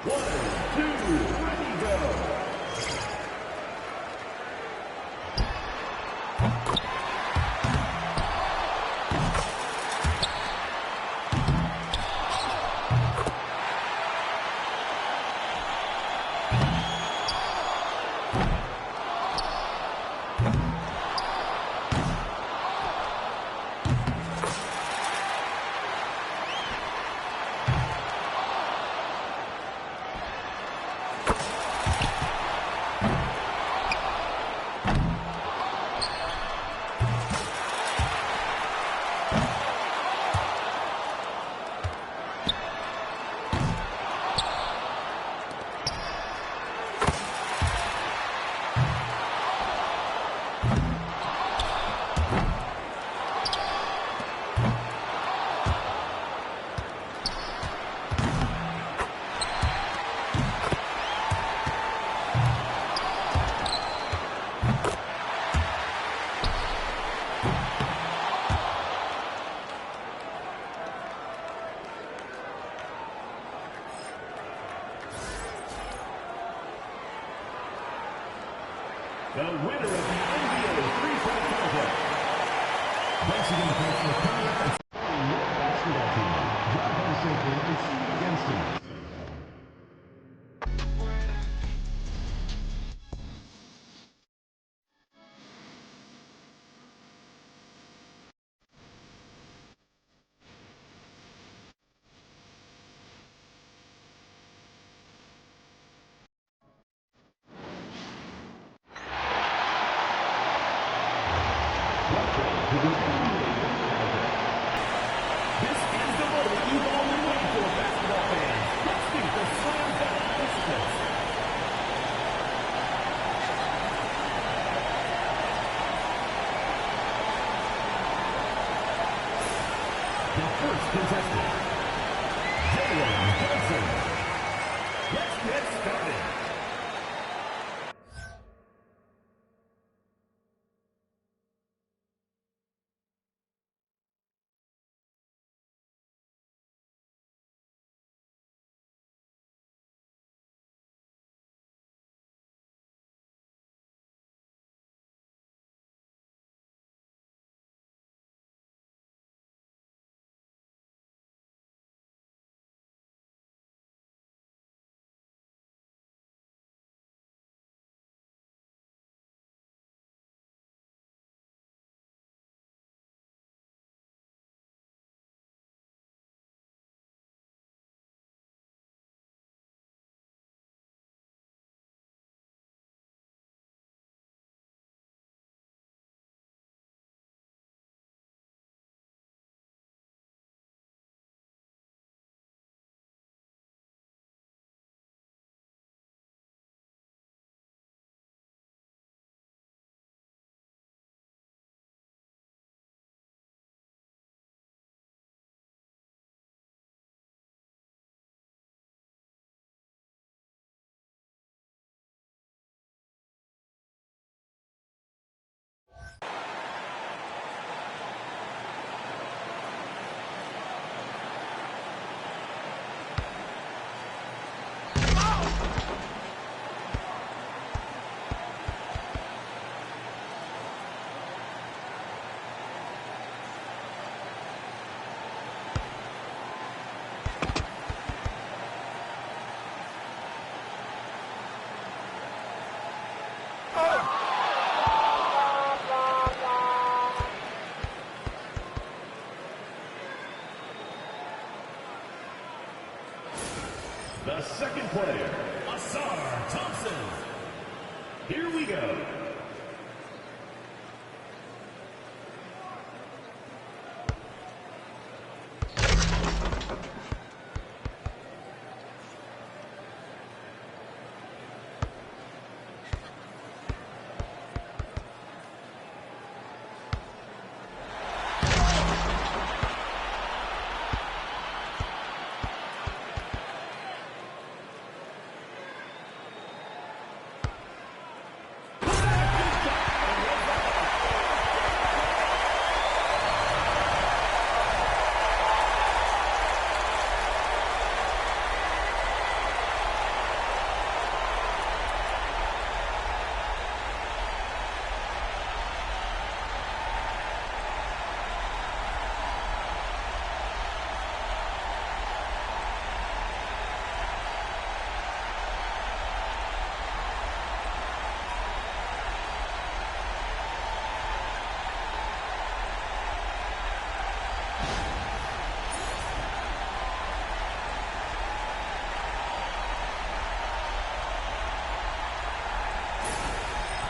One, two, ready, go. The winner of the NBA three-point contest. Once again, thanks for coming out and supporting your basketball team. Drop home safely and see you again soon. First contestant, Jalen Johnson. Let's get started. The second player, Ausar Thompson. Here we go.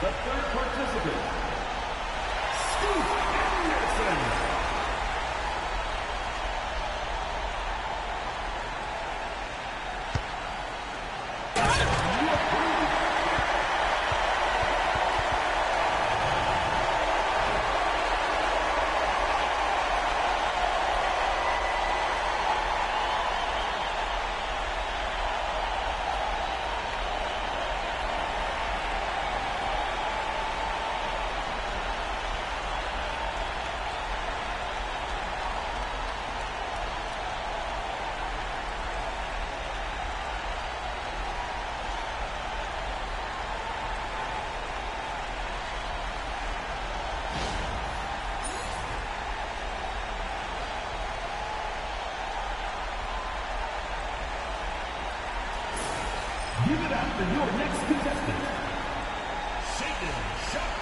The third participant, Scoot Anderson. Give it up for your next contestant, Shaden Sharp.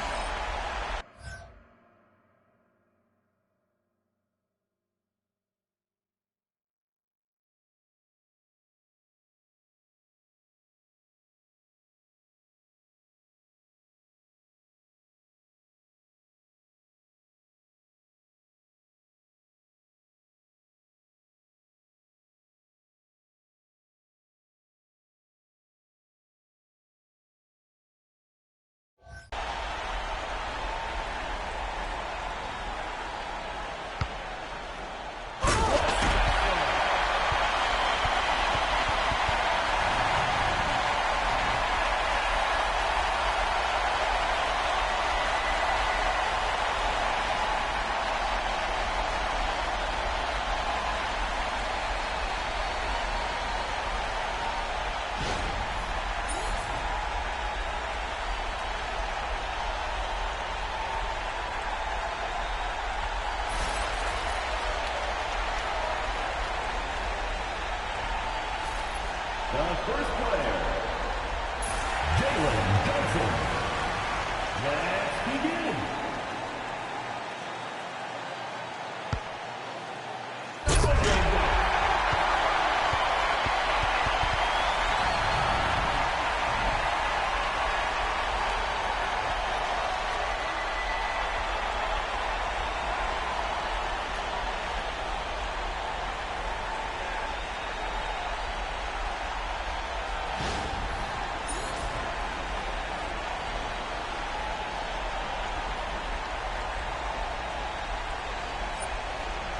The first player, Jalen Johnson. Let's begin.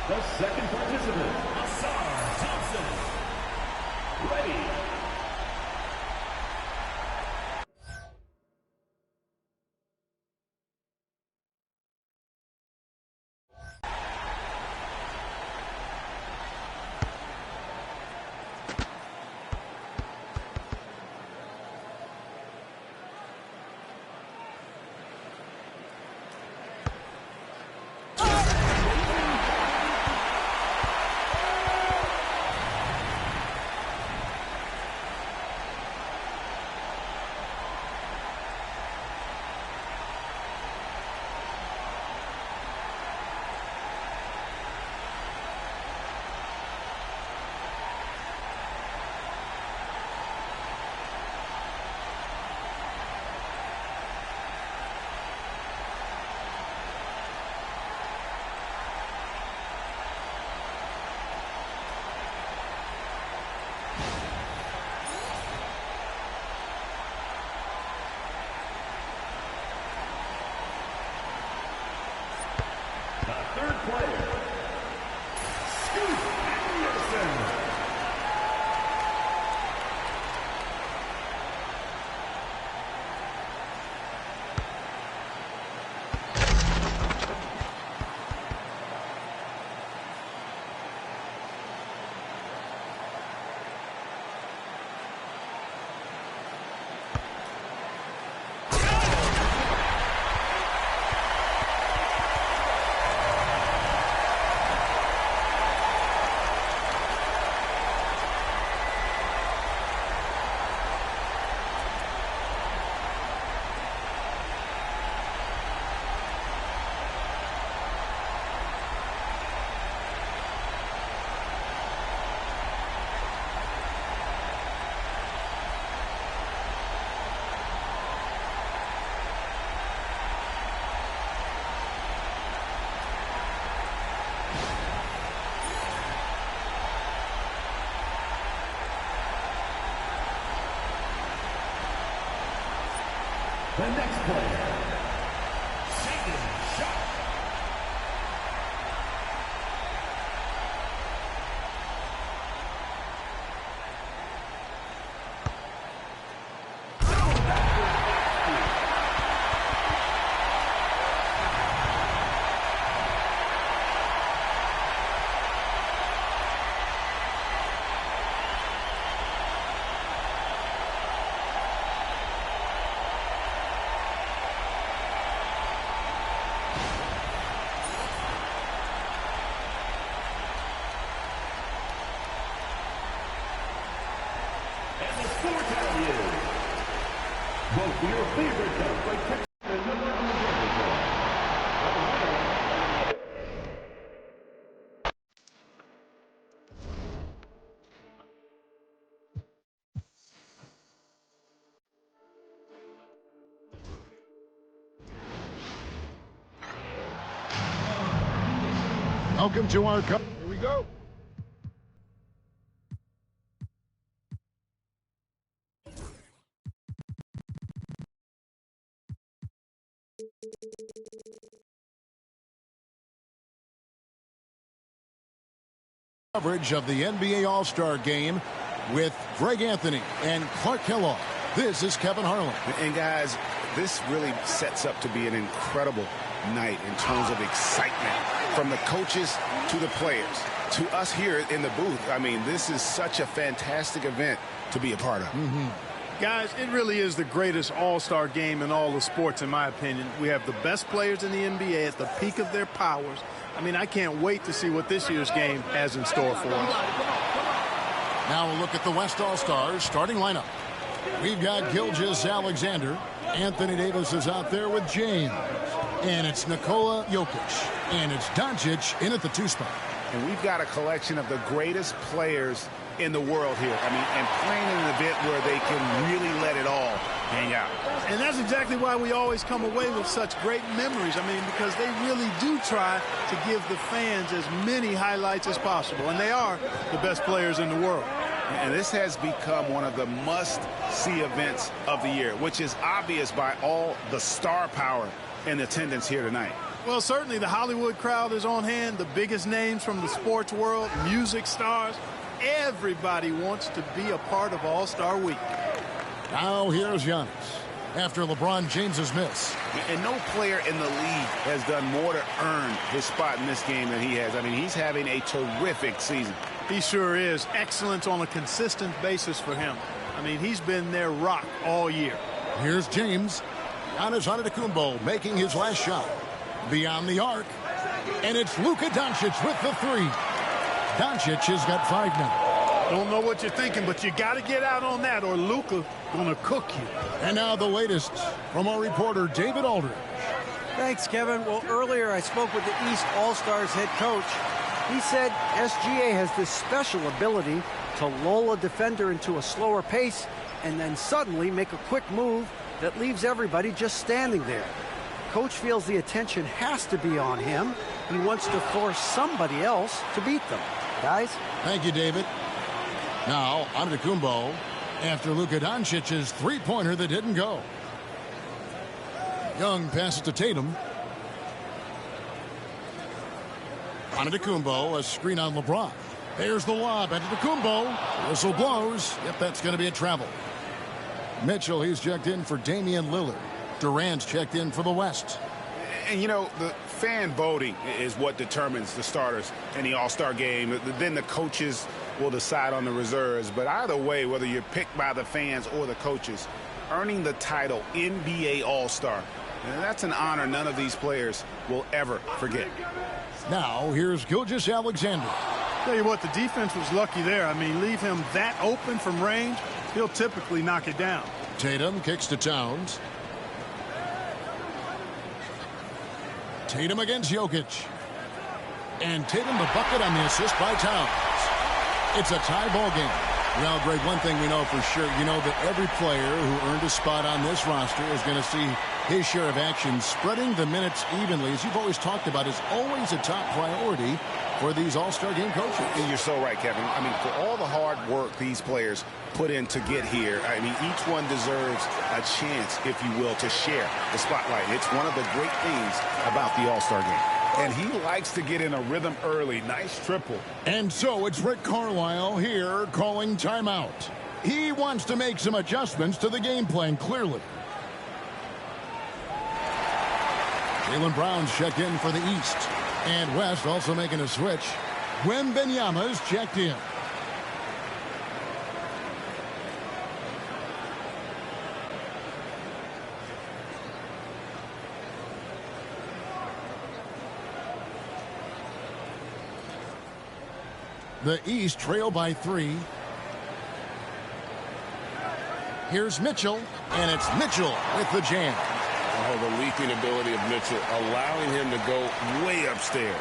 The second participant, Asar Thompson. Ready. The next player, Shaden Sharp. Vote for your favorite coach by texting the number on the jersey card. Welcome to our cup. Here we go. Coverage of the NBA All-Star Game with Greg Anthony and Clark Kellogg. This is Kevin Harlan. And guys, this really sets up to be an incredible night in terms of excitement from the coaches to the players to us here in the booth. I mean, this is such a fantastic event to be a part of. Guys, it really is the greatest all-star game in all the sports, in my opinion. We have the best players in the NBA at the peak of their powers. I mean, I can't wait to see what this year's game has in store for us. Now we'll look at the West All-Stars starting lineup. We've got Gilgeous-Alexander. Anthony Davis is out there with James. And it's Nikola Jokic. And it's Doncic in at the 2 spot. And we've got a collection of the greatest players in the world here. I mean, and playing in an event where they can really let it all hang out. And that's exactly why we always come away with such great memories. I mean, because they really do try to give the fans as many highlights as possible. And they are the best players in the world. And this has become one of the must-see events of the year, which is obvious by all the star power in attendance here tonight. Well, certainly the Hollywood crowd is on hand, the biggest names from the sports world, music stars. Everybody wants to be a part of All-Star Week. Now here's Giannis after LeBron James's miss. And no player in the league has done more to earn his spot in this game than he has. I mean, he's having a terrific season. He sure is. Excellence on a consistent basis for him. I mean, he's been their rock all year. Here's James. Giannis Antetokounmpo making his last shot. Beyond the arc. And it's Luka Doncic with the 3. Doncic has got 5 now. Don't know what you're thinking, but you got to get out on that or Luka going to cook you. And now the latest from our reporter, David Aldridge. Thanks, Kevin. Well, earlier I spoke with the East All-Stars head coach. He said SGA has this special ability to lull a defender into a slower pace and then suddenly make a quick move that leaves everybody just standing there. Coach feels the attention has to be on him. He wants to force somebody else to beat them. Guys? Thank you, David. Now, Antetokounmpo after Luka Doncic's 3-pointer that didn't go. Young passes to Tatum. Antetokounmpo, a screen on LeBron. There's the lob. Antetokounmpo. Whistle blows. Yep, that's going to be a travel. Mitchell, he's checked in for Damian Lillard. Durant's checked in for the West. And, you know, the fan voting is what determines the starters in the All-Star game. Then the coaches will decide on the reserves. But either way, whether you're picked by the fans or the coaches, earning the title NBA All-Star, that's an honor none of these players will ever forget. Now, here's Gilgeous-Alexander. Tell you what, the defense was lucky there. I mean, leave him that open from range, he'll typically knock it down. Tatum kicks to Towns. Tatum against Jokic. And Tatum the bucket on the assist by Towns. It's a tie ball game. Well, Greg, one thing we know for sure, you know that every player who earned a spot on this roster is going to see His share of action, spreading the minutes evenly, as you've always talked about, is always a top priority for these All-Star game coaches. And you're so right, Kevin. I mean, for all the hard work these players put in to get here, I mean, each one deserves a chance, if you will, to share the spotlight. It's one of the great things about the All-Star game. And he likes to get in a rhythm early. Nice triple. And so it's Rick Carlisle here calling timeout. He wants to make some adjustments to the game plan, clearly. Jaylen Brown's checked in for the East. And West also making a switch. Wembanyama's checked in. The East trail by 3. Here's Mitchell, and it's Mitchell with the jam. Oh, the leaping ability of Mitchell, allowing him to go way upstairs.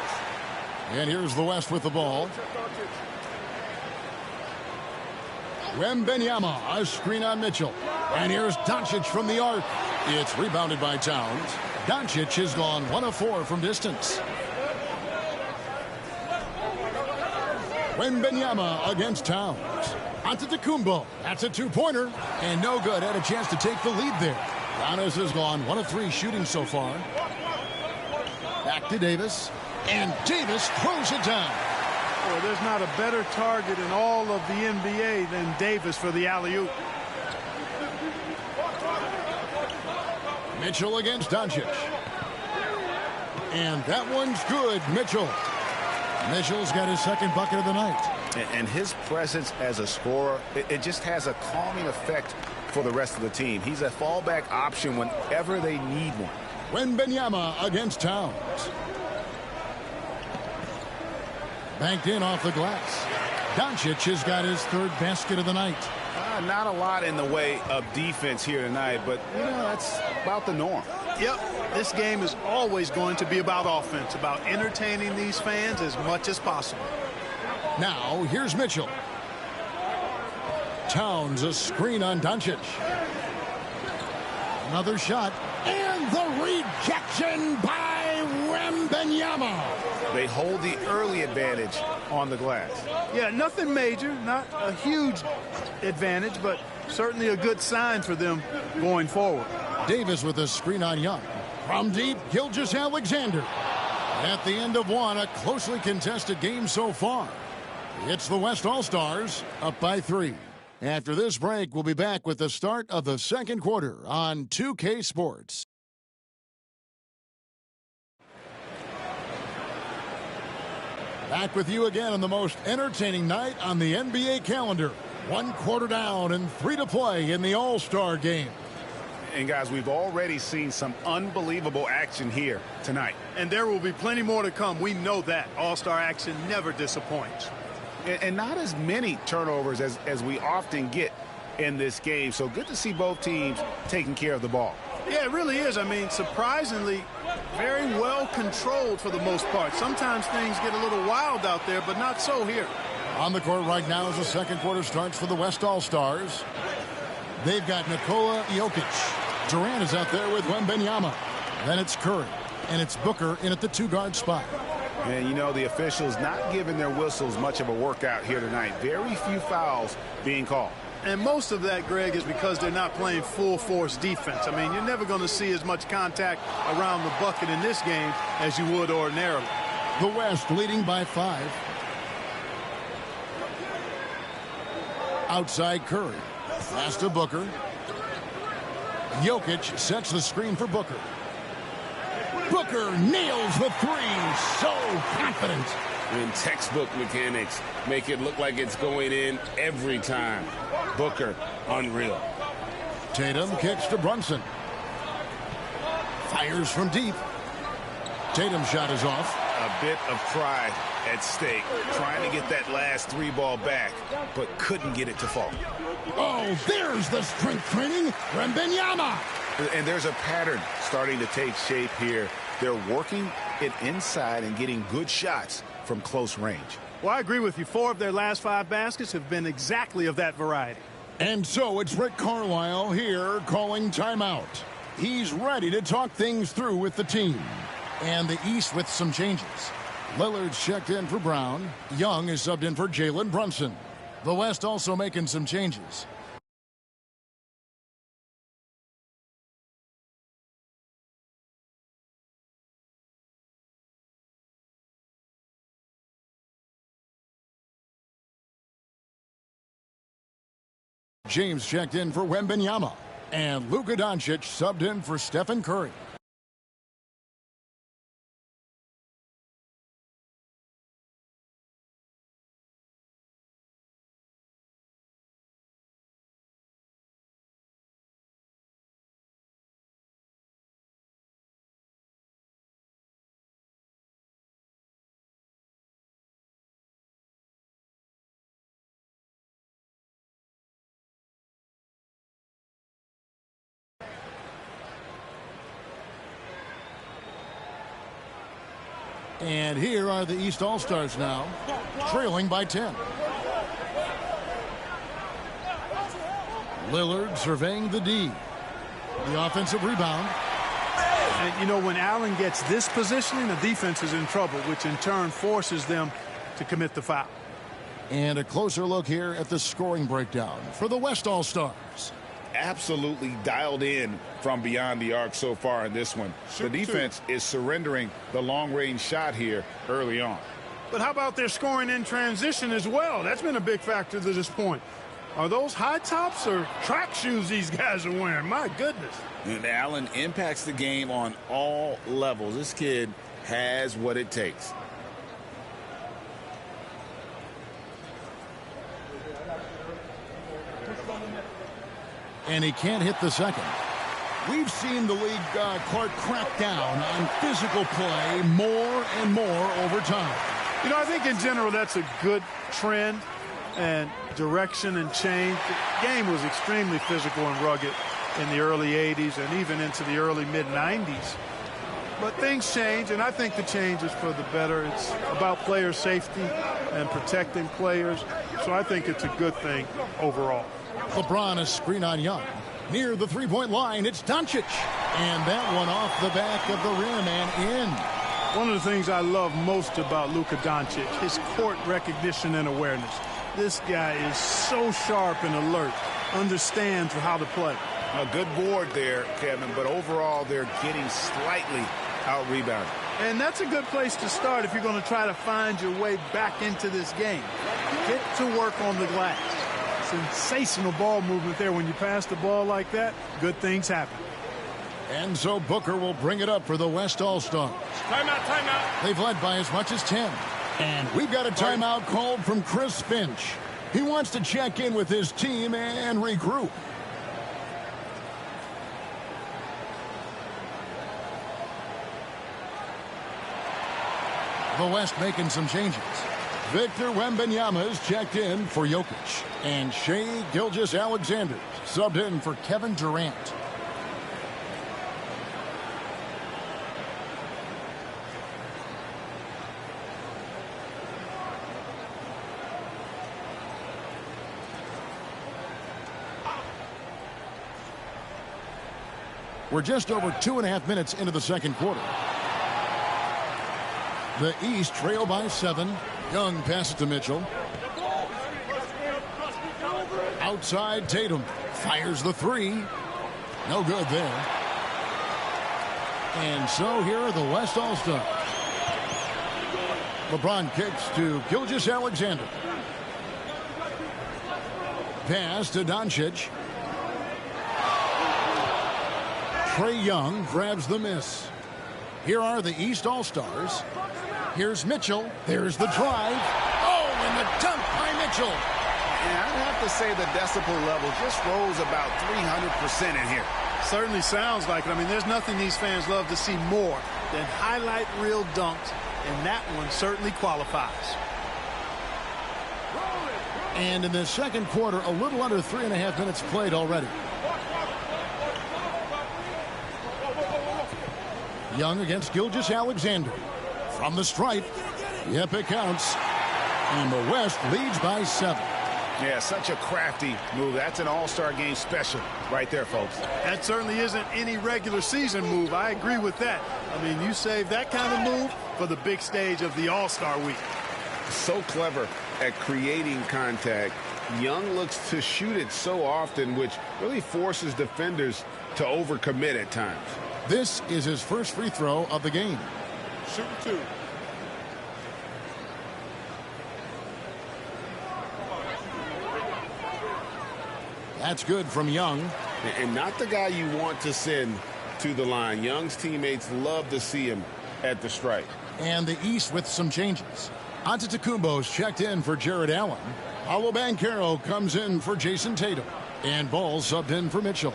And here's the West with the ball. Wembanyama, a screen on Mitchell. And here's Doncic from the arc. It's rebounded by Towns. Doncic has gone 1 of 4 from distance. Wembanyama against Towns. Antetokounmpo. That's a two-pointer. And no good. Had a chance to take the lead there. Giannis has gone 1 of 3 shooting so far. Back to Davis. And Davis throws it down. Well, there's not a better target in all of the NBA than Davis for the alley-oop. Mitchell against Doncic. And that one's good. Mitchell. Mitchell's got his second bucket of the night. And his presence as a scorer, it just has a calming effect for the rest of the team. He's a fallback option whenever they need one. Wembanyama against Towns. Banked in off the glass. Doncic has got his third basket of the night. Not a lot in the way of defense here tonight, but, you know, that's about the norm. Yep, this game is always going to be about offense, about entertaining these fans as much as possible. Now, here's Mitchell. Towns, a screen on Doncic. Another shot. And the rejection by Wembanyama. They hold the early advantage on the glass. Yeah, nothing major, not a huge advantage, but certainly a good sign for them going forward. Davis with a screen on Young. From deep, Gilgeous-Alexander. At the end of one, a closely contested game so far. It's the West All-Stars up by 3. After this break, we'll be back with the start of the second quarter on 2K Sports. Back with you again on the most entertaining night on the NBA calendar. 1 quarter down and 3 to play in the All-Star game. And, guys, we've already seen some unbelievable action here tonight. And there will be plenty more to come. We know that. All-Star action never disappoints. And not as many turnovers as we often get in this game. So good to see both teams taking care of the ball. Yeah, it really is. I mean, surprisingly, very well controlled for the most part. Sometimes things get a little wild out there, but not so here. On the court right now as the second quarter starts for the West All-Stars. They've got Nikola Jokic. Durant is out there with Wembanyama. Then it's Curry. And it's Booker in at the 2-guard spot. And, you know, the officials not giving their whistles much of a workout here tonight. Very few fouls being called. And most of that, Greg, is because they're not playing full-force defense. I mean, you're never going to see as much contact around the bucket in this game as you would ordinarily. The West leading by 5. Outside Curry. Pass to Booker. Jokic sets the screen for Booker. Booker nails the 3. So confident. And textbook mechanics make it look like it's going in every time. Booker, unreal. Tatum kicks to Brunson. Fires from deep. Tatum's shot is off. A bit of pride at stake. Trying to get that last 3 ball back, but couldn't get it to fall. Oh, there's the strength training. Wembanyama. And there's a pattern starting to take shape here. They're working it inside and getting good shots from close range. Well, I agree with you. 4 of their last 5 baskets have been exactly of that variety. And so it's Rick Carlisle here calling timeout. He's ready to talk things through with the team. And the East with some changes. Lillard's checked in for Brown. Young is subbed in for Jalen Brunson. The West also making some changes. James checked in for Wembanyama. And Luka Doncic subbed in for Stephen Curry. And here are the East All-Stars now, trailing by 10. Lillard surveying the D. The offensive rebound. And, you know, when Allen gets this positioning, the defense is in trouble, which in turn forces them to commit the foul. And a closer look here at the scoring breakdown for the West All-Stars. Absolutely dialed in from beyond the arc so far in this one. The defense is surrendering the long-range shot here early on. But how about their scoring in transition as well? That's been a big factor to this point. Are those high tops or track shoes these guys are wearing? My goodness. And Allen impacts the game on all levels. This kid has what it takes. And he can't hit the second. We've seen the league court crack down on physical play more and more over time. You know, I think in general that's a good trend and direction and change. The game was extremely physical and rugged in the early 80s and even into the early mid-90s. But things change, and I think the change is for the better. It's about player safety and protecting players, so I think it's a good thing overall. LeBron a screen on Young. Near the three-point line, it's Doncic. And that one off the back of the rim and in. One of the things I love most about Luka Doncic, his court recognition and awareness. This guy is so sharp and alert, understands how to play. A good board there, Kevin, but overall they're getting slightly out-rebounded. And that's a good place to start if you're going to try to find your way back into this game. Get to work on the glass. Sensational ball movement there. When you pass the ball like that, good things happen. And so Booker will bring it up for the West All-Stars. Timeout. They've led by as much as 10. And we've got a timeout called from Chris Finch. He wants to check in with his team and regroup. The West making some changes. Victor Wembanyama is checked in for Jokic. And Shai Gilgeous-Alexander subbed in for Kevin Durant. We're just over 2.5 minutes into the second quarter. The East trail by 7. Young passes to Mitchell. Outside Tatum. Fires the three. No good there. And so here are the West All-Stars. LeBron kicks to Gilgeous-Alexander. Pass to Doncic. Trae Young grabs the miss. Here are the East All-Stars. Here's Mitchell. There's the drive. Oh, and the dunk by Mitchell. And I'd have to say the decibel level just rose about 300% in here. Certainly sounds like it. I mean, there's nothing these fans love to see more than highlight reel dunks, and that one certainly qualifies. And in the second quarter, a little under 3.5 minutes played already. Young against Gilgeous-Alexander. From the stripe. Yep, it counts. And the West leads by 7. Yeah, such a crafty move. That's an all-star game special right there, folks. That certainly isn't any regular season move. I agree with that. I mean, you save that kind of move for the big stage of the All-Star week. So clever at creating contact. Young looks to shoot it so often, which really forces defenders to overcommit at times. This is his first free throw of the game. Shooting two. That's good from Young. And not the guy you want to send to the line. Young's teammates love to see him at the stripe. And the East with some changes. Antetokounmpo's checked in for Jared Allen. Paolo Banchero comes in for Jason Tatum. And Ball subbed in for Mitchell.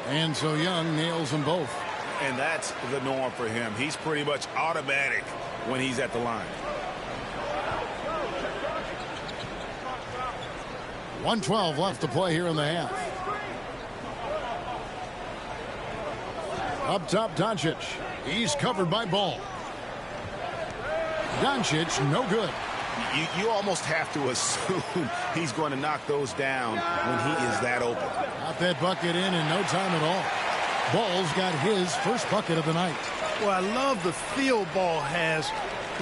And so Young nails them both. And that's the norm for him. He's pretty much automatic when he's at the line. 1:12 left to play here in the half. Up top, Doncic. He's covered by Ball. Doncic, no good. You almost have to assume he's going to knock those down when he is that open. Got that bucket in no time at all. Ball's got his first bucket of the night. Well, I love the feel Ball has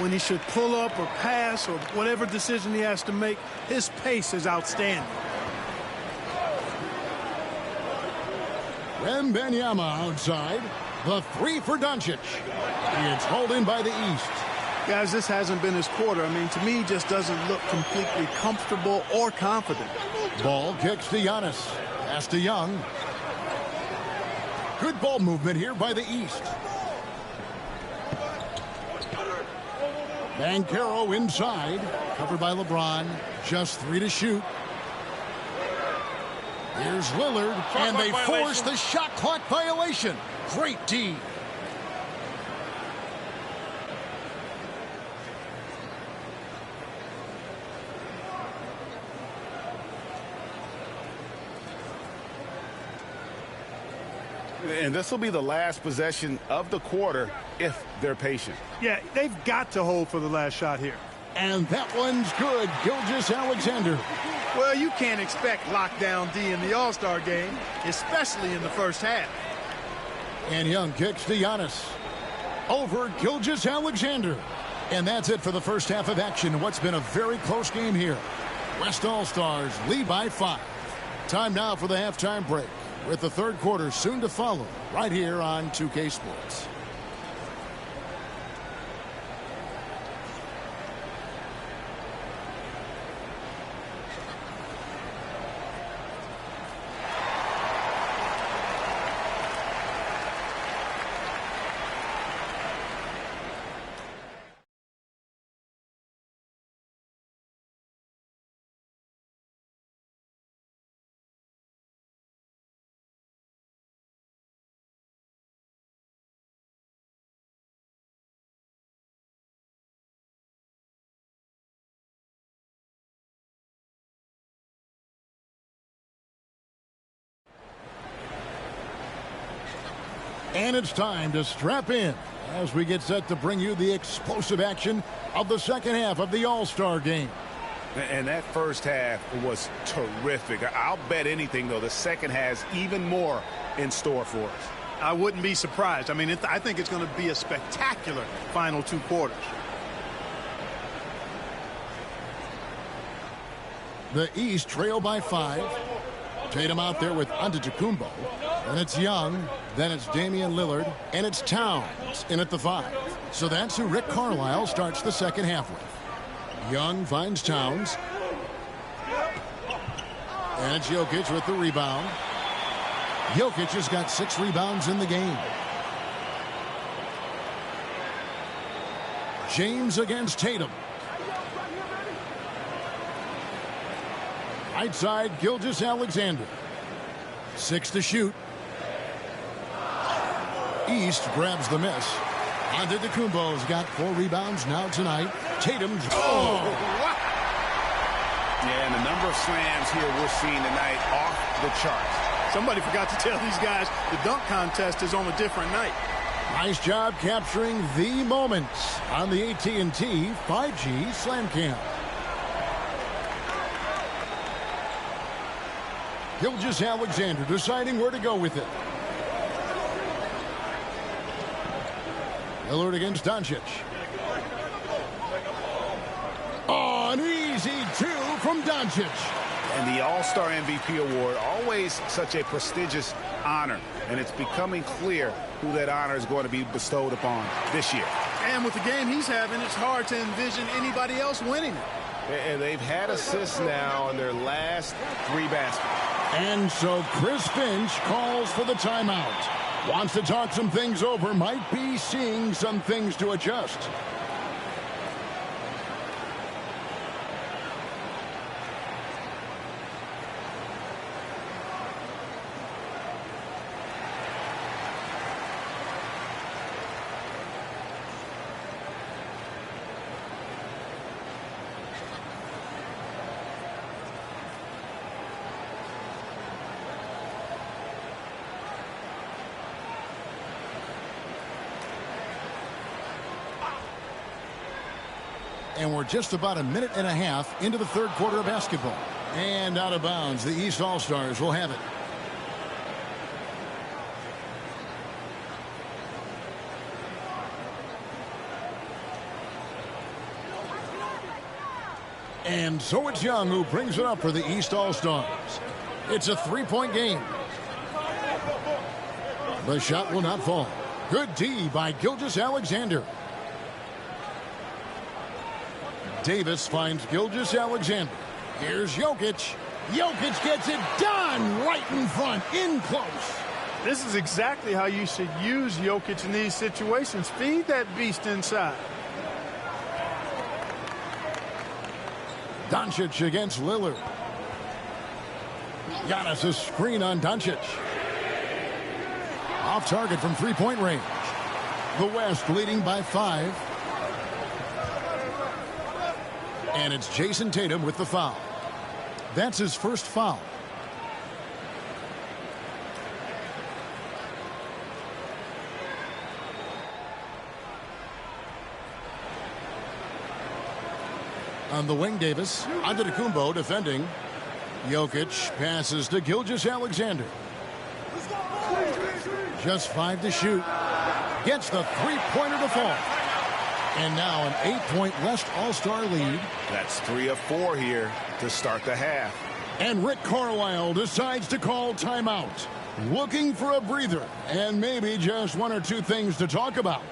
when he should pull up or pass or whatever decision he has to make. His pace is outstanding. Wembanyama outside. The three for Doncic. It's hauled in by the East. Guys, this hasn't been his quarter. I mean, to me, he just doesn't look completely comfortable or confident. Ball kicks to Giannis. Pass to Young. Good ball movement here by the East. Banchero inside. Covered by LeBron. Just 3 to shoot. Here's Lillard. And they force the shot clock violation. Great D. And this will be the last possession of the quarter if they're patient. Yeah, they've got to hold for the last shot here. And that one's good. Gilgeous-Alexander. Well, you can't expect lockdown D in the All-Star game, especially in the first half. And Young kicks to Giannis. Over Gilgeous-Alexander. And that's it for the first half of action. What's been a very close game here. West All-Stars lead by 5. Time now for the halftime break, with the third quarter soon to follow right here on 2K Sports. And it's time to strap in as we get set to bring you the explosive action of the second half of the All-Star game. And that first half was terrific. I'll bet anything, though, the second has even more in store for us. I wouldn't be surprised. I mean, I think it's going to be a spectacular final 2 quarters. The East trail by 5. Tatum out there with Antetokounmpo. And it's Young, then it's Damian Lillard, and it's Towns in at the 5. So that's who Rick Carlisle starts the second half with. Young finds Towns. And it's Jokic with the rebound. Jokic has got 6 rebounds in the game. James against Tatum. Right side, Gilgeous-Alexander. 6 to shoot. East grabs the miss. Antetokounmpo's got 4 rebounds now tonight. Tatum's. Oh! Yeah, and the number of slams here we're seeing tonight off the charts. Somebody forgot to tell these guys the dunk contest is on a different night. Nice job capturing the moments on the AT&T 5G Slam Cam. Gilgeous-Alexander deciding where to go with it. Lillard against Doncic. Oh, an easy two from Doncic. And the All-Star MVP award, always such a prestigious honor. And it's becoming clear who that honor is going to be bestowed upon this year. And with the game he's having, it's hard to envision anybody else winning it. And they've had assists now on their last 3 baskets. And so Chris Finch calls for the timeout. Wants to talk some things over, might be seeing some things to adjust. And we're just about a minute and a half into the third quarter of basketball. And out of bounds, the East All-Stars will have it. And so it's Young who brings it up for the East All-Stars. It's a 3-point game. The shot will not fall. Good D by Gilgeous-Alexander. Davis finds Gilgeous-Alexander. Here's Jokic. Jokic gets it done right in front, in close. This is exactly how you should use Jokic in these situations. Feed that beast inside. Doncic against Lillard. Giannis a screen on Doncic. Off target from three-point range. The West leading by 5. And it's Jason Tatum with the foul. That's his first foul. On the wing, Davis. Antetokounmpo defending. Jokic passes to Gilgeous-Alexander. Just 5 to shoot. Gets the three-pointer to fall. And now an 8-point West All-Star lead. That's 3 of 4 here to start the half. And Rick Carlisle decides to call timeout. Looking for a breather and maybe just 1 or 2 things to talk about.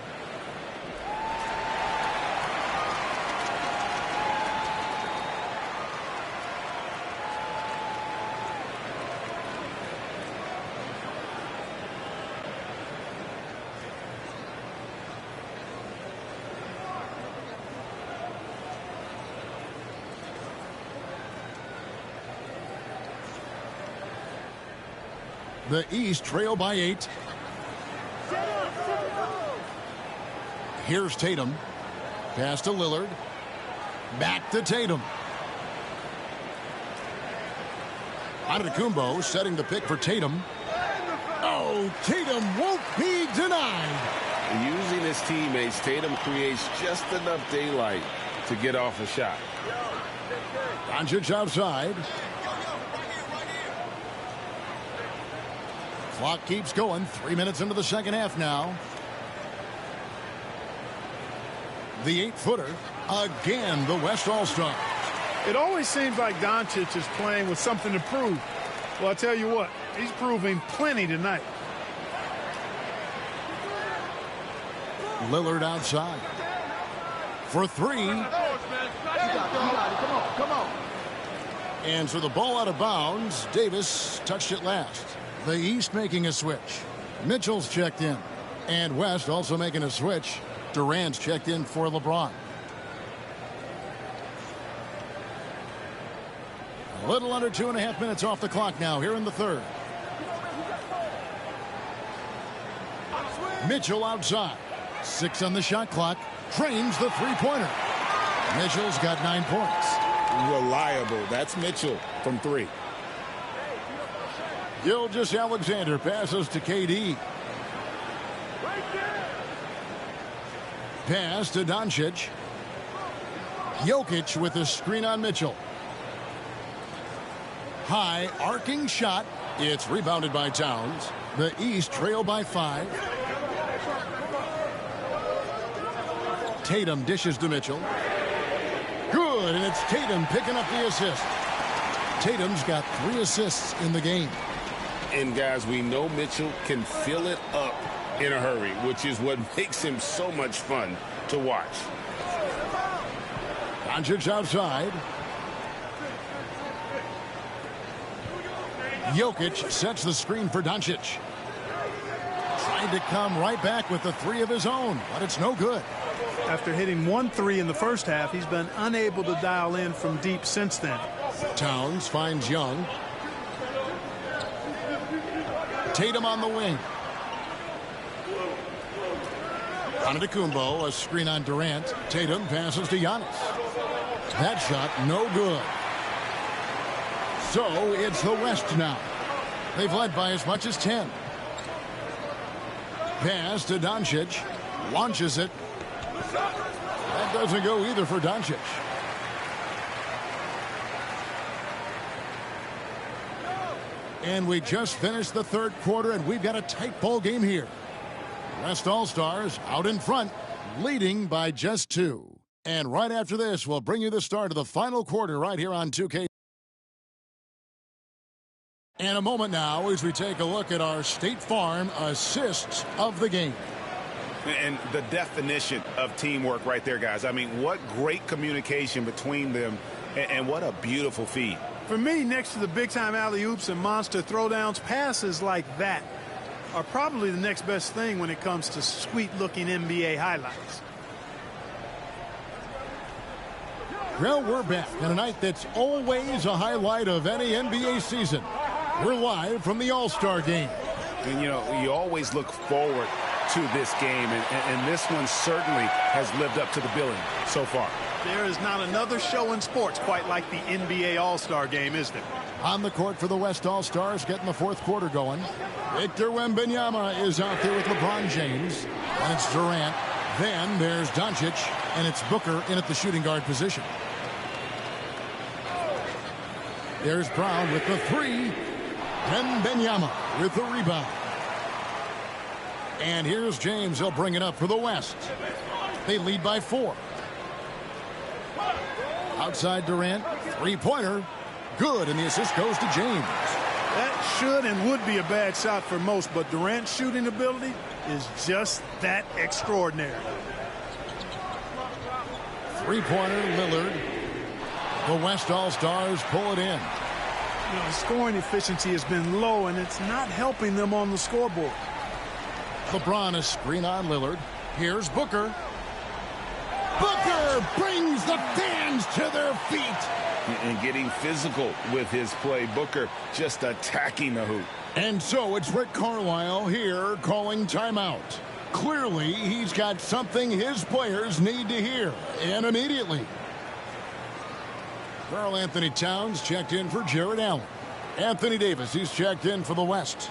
The East trail by 8. Here's Tatum. Pass to Lillard. Back to Tatum. Antetokounmpo setting the pick for Tatum. Oh, Tatum won't be denied. Using his teammates, Tatum creates just enough daylight to get off a shot. Doncic outside. Clock keeps going. 3 minutes into the second half now. The 8-footer. Again, the West All-Stars. It always seems like Doncic is playing with something to prove. Well, I tell you what, he's proving plenty tonight. Lillard outside. For 3. Come on. And so the ball out of bounds. Davis touched it last. The East making a switch. Mitchell's checked in. And West also making a switch. Durant's checked in for LeBron. A little under 2.5 minutes off the clock now here in the third. Mitchell outside. 6 on the shot clock. Trains the three-pointer. Mitchell's got 9 points. Reliable. That's Mitchell from 3. Gilgeous-Alexander passes to KD. Pass to Doncic. Jokic with a screen on Mitchell. High arcing shot. It's rebounded by Towns. The East trail by 5. Tatum dishes to Mitchell. Good, and it's Tatum picking up the assist. Tatum's got 3 assists in the game. And, guys, we know Mitchell can fill it up in a hurry, which is what makes him so much fun to watch. Doncic outside. Jokic sets the screen for Doncic. Trying to come right back with the 3 of his own, but it's no good. After hitting 1 3 in the first half, he's been unable to dial in from deep since then. Towns finds Young. Tatum on the wing. Antetokounmpo, a screen on Durant. Tatum passes to Giannis. That shot no good. So it's the West now. They've led by as much as 10. Pass to Doncic. Launches it. That doesn't go either for Doncic. And we just finished the third quarter, and we've got a tight ball game here. West All-Stars out in front, leading by just 2. And right after this, we'll bring you the start of the final quarter right here on 2K. And a moment now as we take a look at our State Farm assists of the game. And the definition of teamwork right there, guys. I mean, what great communication between them, and what a beautiful feed. For me, next to the big-time alley-oops and monster throwdowns, passes like that are probably the next best thing when it comes to sweet-looking NBA highlights. Well, we're back on a night that's always a highlight of any NBA season. We're live from the All-Star game. And, you know, you always look forward to this game, and this one certainly has lived up to the billing so far. There is not another show in sports quite like the NBA All-Star game, is there? On the court for the West All-Stars, getting the fourth quarter going. Victor Wembanyama is out there with LeBron James. And it's Durant. Then there's Doncic, and it's Booker in at the shooting guard position. There's Brown with the 3. Wembanyama with the rebound. And here's James. He'll bring it up for the West. They lead by 4. Outside Durant, 3-pointer. Good, and the assist goes to James. That should and would be a bad shot for most, but Durant's shooting ability is just that extraordinary. 3-pointer, Lillard. The West All-Stars pull it in. You know, scoring efficiency has been low, and it's not helping them on the scoreboard. LeBron a screen on Lillard. Here's Booker. Booker brings the fans to their feet. And getting physical with his play. Booker just attacking the hoop. And so it's Rick Carlisle here calling timeout. Clearly, he's got something his players need to hear, and immediately. Karl Anthony Towns checked in for Jared Allen. Anthony Davis, he's checked in for the West.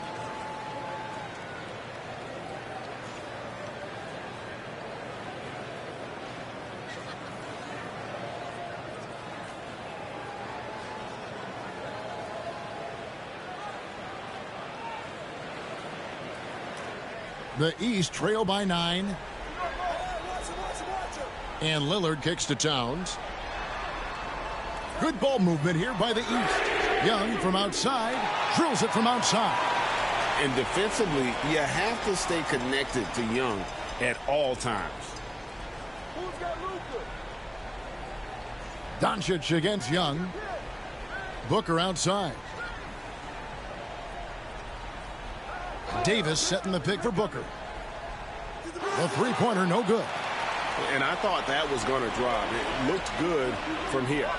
The East trail by 9. And Lillard kicks to Towns. Good ball movement here by the East. Young from outside. Drills it from outside. And defensively, you have to stay connected to Young at all times. Doncic against Young. Booker outside. Davis setting the pick for Booker. The 3-pointer, no good. And I thought that was going to drop. It looked good from here.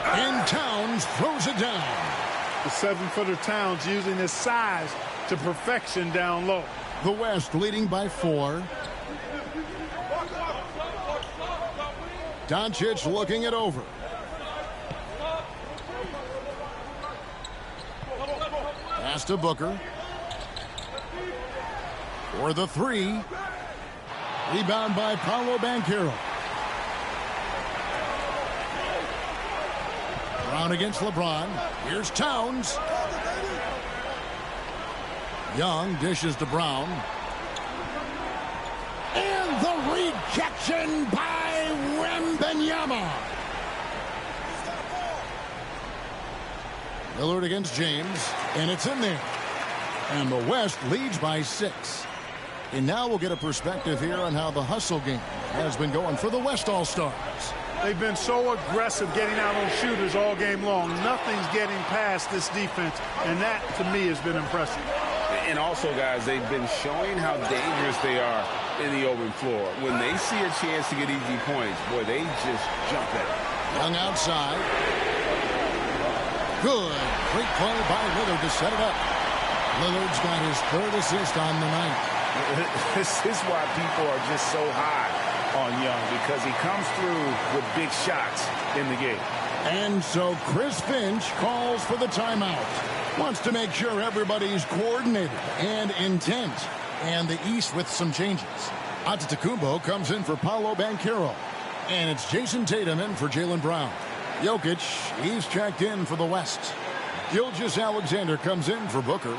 And Towns throws it down. The 7-footer Towns using his size to perfection down low. The West leading by 4. Doncic looking it over. Pass to Booker. For the 3. Rebound by Paolo Banchero. Brown against LeBron. Here's Towns. Young dishes to Brown. And the rejection by Wembanyama. Lillard against James, and it's in there. And the West leads by 6. And now we'll get a perspective here on how the hustle game has been going for the West All-Stars. They've been so aggressive getting out on shooters all game long. Nothing's getting past this defense, and that, to me, has been impressive. And also, guys, they've been showing how dangerous they are in the open floor. When they see a chance to get easy points, boy, they just jump at it. Young outside. Good. Great play by Lillard to set it up. Lillard's got his 3rd assist on the night. This is why people are just so high on Young, because he comes through with big shots in the game. And so Chris Finch calls for the timeout. Wants to make sure everybody's coordinated and intent. And the East with some changes. Antetokounmpo comes in for Paolo Banchero. And it's Jason Tatum in for Jaylen Brown. Jokic, he's checked in for the West. Gilgeous-Alexander comes in for Booker.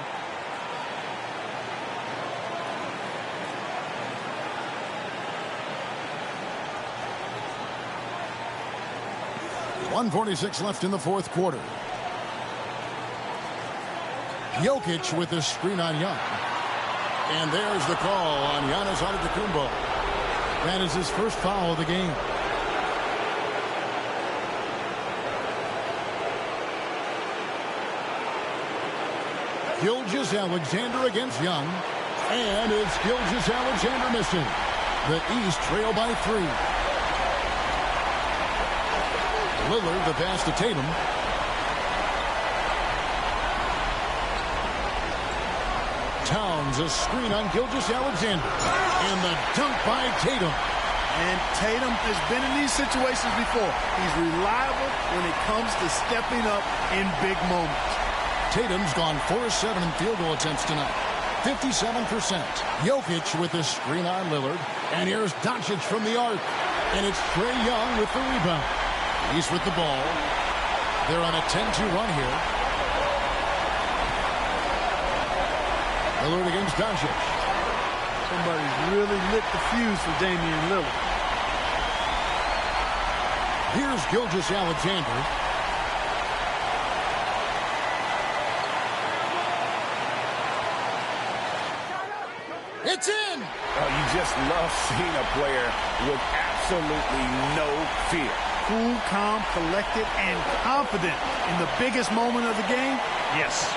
.146 left in the 4th quarter. Jokic with the screen on Young. And there's the call on Giannis Antetokounmpo. That is his first foul of the game. Gilgeous-Alexander against Young. And it's Gilgeous-Alexander missing. The East trail by 3. Lillard, the pass to Tatum. Towns, a screen on Gilgeous-Alexander. And the dunk by Tatum. And Tatum has been in these situations before. He's reliable when it comes to stepping up in big moments. Tatum's gone 4-7 in field goal attempts tonight. 57%. Jokic with the screen on Lillard. And here's Doncic from the arc. And it's Trae Young with the rebound. He's with the ball. They're on a 10-2 run here. Lillard against Doncic. Somebody's really lit the fuse for Damian Lillard. Here's Gilgeous-Alexander. It's in! Oh, you just love seeing a player with absolutely no fear. Cool, calm, collected, and confident in the biggest moment of the game? Yes.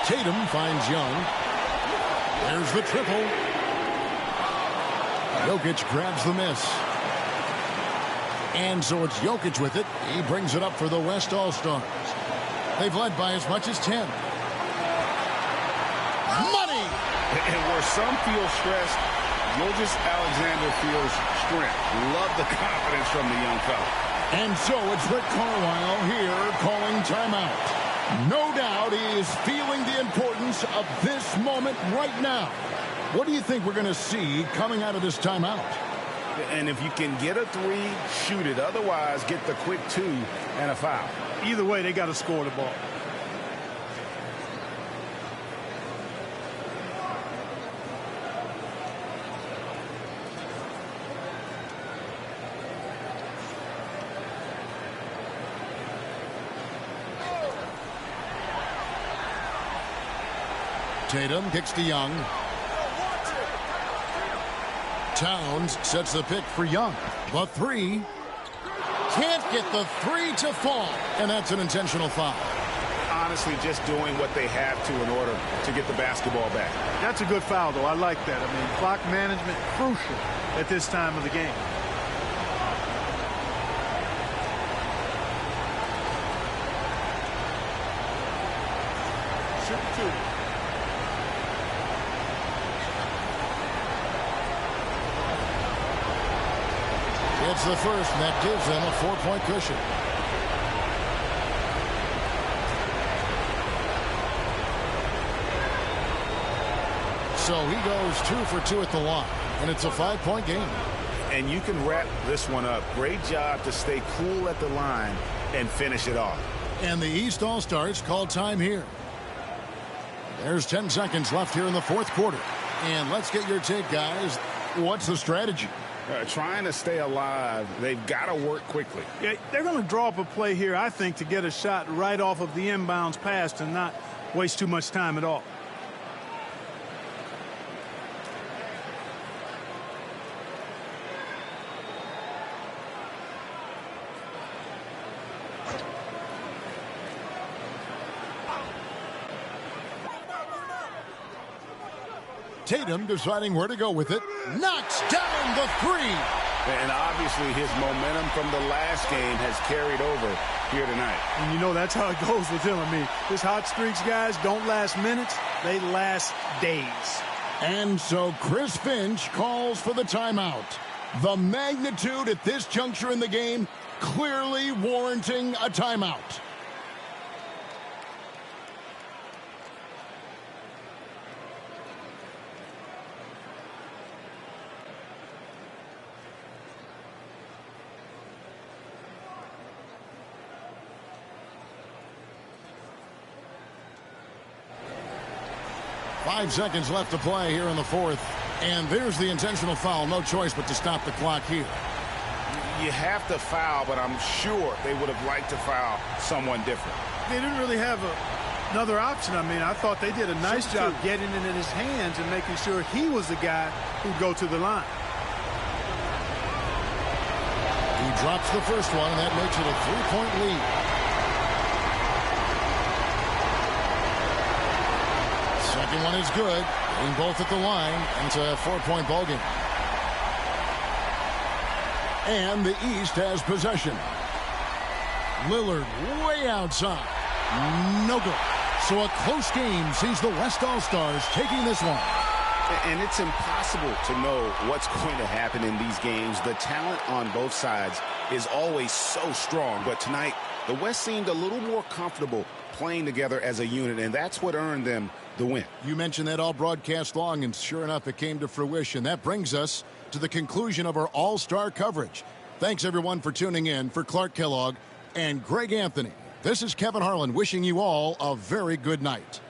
Tatum finds Young. There's the triple. Jokic grabs the miss. And so it's Jokic with it. He brings it up for the West All-Stars. They've led by as much as 10. Money! And where some feel stressed, Gilgeous-Alexander feels strength. Love the confidence from the young fella. And so it's Rick Carlisle here calling timeout. No doubt he is feeling the importance of this moment right now. What do you think we're going to see coming out of this timeout? And if you can get a 3, shoot it. Otherwise, get the quick 2 and a foul. Either way, they got to score the ball. Tatum kicks to Young. Towns sets the pick for Young. The 3. Can't get the 3 to fall. And that's an intentional foul. Honestly, just doing what they have to in order to get the basketball back. That's a good foul, though. I like that. I mean, clock management crucial at this time of the game. Shoot 2. It's the first, and that gives them a 4-point cushion. So he goes 2 for 2 at the line, and it's a 5-point game. And you can wrap this one up. Great job to stay cool at the line and finish it off. And the East All-Stars call time here. There's 10 seconds left here in the fourth quarter. And let's get your take, guys. What's the strategy? Trying to stay alive. They've got to work quickly. Yeah, they're going to draw up a play here, I think, to get a shot right off of the inbounds pass and not waste too much time at all. Tatum deciding where to go with it. Knocks down the three. And obviously his momentum from the last game has carried over here tonight. And you know that's how it goes with him. I mean, his hot streaks, guys, don't last minutes. They last days. And so Chris Finch calls for the timeout. The magnitude at this juncture in the game clearly warranting a timeout. Five seconds left to play here in the fourth. And there's the intentional foul. No choice but to stop the clock here. You have to foul, but I'm sure they would have liked to foul someone different. They didn't really have another option. I mean, I thought they did a nice job getting it in his hands and making sure he was the guy who'd go to the line. He drops the first one, and that makes it a three-point lead. Second one is good. Getting both at the line, and it's a four-point ball game. And the East has possession. Lillard way outside. No good. So a close game sees the West All-Stars taking this one. And it's impossible to know what's going to happen in these games. The talent on both sides is always so strong. But tonight, the West seemed a little more comfortable playing together as a unit, and that's what earned them the win. You mentioned that all broadcast long, and sure enough, it came to fruition. That brings us to the conclusion of our All-Star coverage. Thanks, everyone, for tuning in. For Clark Kellogg and Greg Anthony, this is Kevin Harlan wishing you all a very good night.